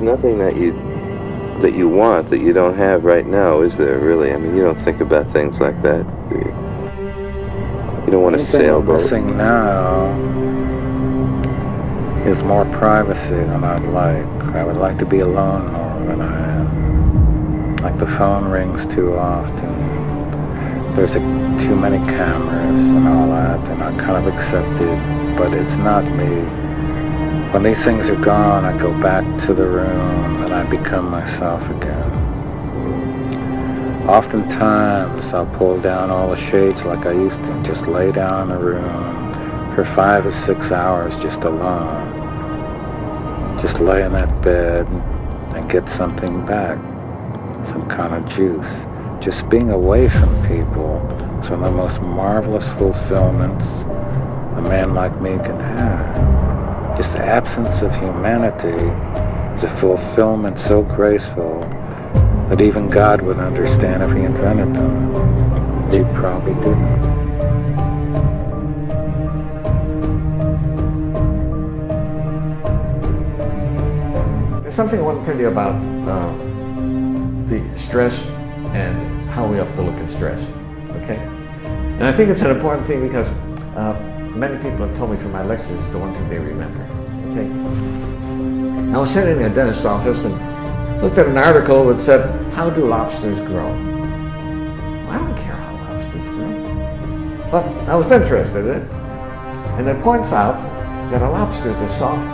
there's nothing that you want that you don't have right now, is there, really? I mean, you don't think about things like that, do you? You don't want a sailboat. The thing now is more privacy than I'd like. I would like to be alone more than I am. Like the phone rings too often. There's too many cameras and all that, and I kind of accept it, but it's not me. When these things are gone, I go back to the room and I become myself again. Oftentimes, I'll pull down all the shades like I used to, just lay down in a room for 5 or 6 hours just alone. Just lay in that bed and get something back, some kind of juice. Just being away from people is one of the most marvelous fulfillments a man like me can have. Just the absence of humanity is a fulfillment so graceful that even God would understand if he invented them. He probably didn't. There's something I want to tell you about the stress and how we have to look at stress, okay? And I think it's an important thing because many people have told me from my lectures it's the one thing they remember, okay? I was sitting in a dentist office and looked at an article that said, how do lobsters grow? Well, I don't care how lobsters grow. But I was interested in it. And it points out that a lobster is a soft,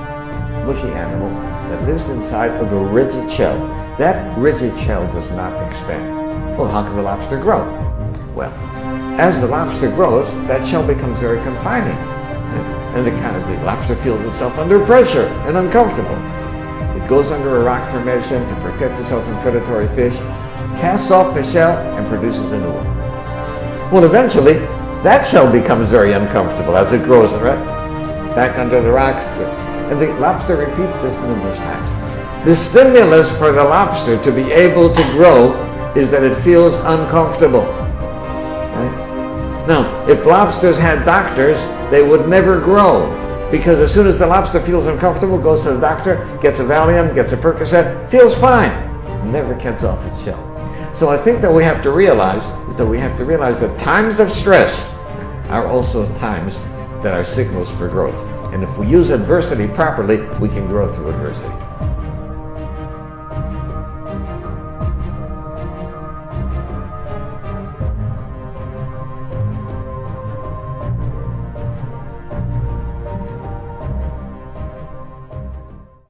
mushy animal that lives inside of a rigid shell. That rigid shell does not expand. Well, how can the lobster grow? Well, as the lobster grows, that shell becomes very confining. And the lobster feels itself under pressure and uncomfortable. It goes under a rock formation to protect itself from predatory fish, casts off the shell, and produces a new one. Well, eventually, that shell becomes very uncomfortable as it grows right back under the rocks. And the lobster repeats this numerous times. The stimulus for the lobster to be able to grow is that it feels uncomfortable. Right? Now, if lobsters had doctors, they would never grow. Because as soon as the lobster feels uncomfortable, goes to the doctor, gets a Valium, gets a Percocet, feels fine, never gets off its shell. So I think that we have to realize that times of stress are also times that are signals for growth. And if we use adversity properly, we can grow through adversity.